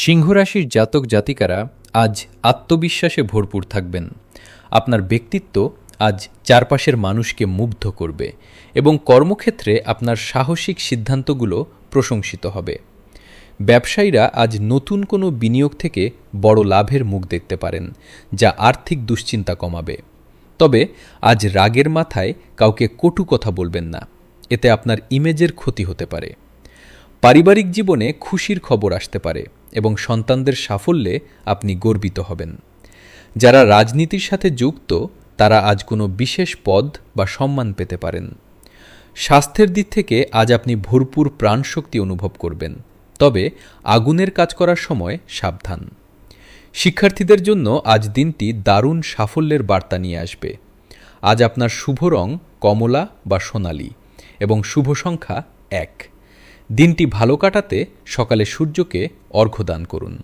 সিংহ রাশির জাতক জাতিকারা আজ আত্মবিশ্বাসে ভরপুর থাকবেন। আপনার ব্যক্তিত্ব আজ চারপাশের মানুষকে মুগ্ধ করবে এবং কর্মক্ষেত্রে আপনার সাহসিক সিদ্ধান্তগুলো প্রশংসিত হবে। ব্যবসায়ীরা আজ নতুন কোনো বিনিয়োগ থেকে বড় লাভের মুখ দেখতে পারেন, যা আর্থিক দুশ্চিন্তা কমাবে। তবে আজ রাগের মাথায় কাউকে কটু কথা বলবেন না, এতে আপনার ইমেজের ক্ষতি হতে পারে। পারিবারিক জীবনে খুশির খবর আসতে পারে এবং সন্তানদের সাফল্যে আপনি গর্বিত হবেন। যারা রাজনীতির সাথে যুক্ত তারা আজ কোনো বিশেষ পদ বা সম্মান পেতে পারেন। স্বাস্থ্যের দিক থেকে আজ আপনি ভরপুর প্রাণশক্তি অনুভব করবেন, তবে আগুনের কাজ করার সময় সাবধান। শিক্ষার্থীদের জন্য আজ দিনটি দারুণ সাফল্যের বার্তা নিয়ে আসবে। আজ আপনার শুভ রং কমলা বা সোনালী এবং শুভ সংখ্যা 1। দিনটি ভালো কাটাতে সকালে সূর্যকে অর্ঘ্য দান করুন।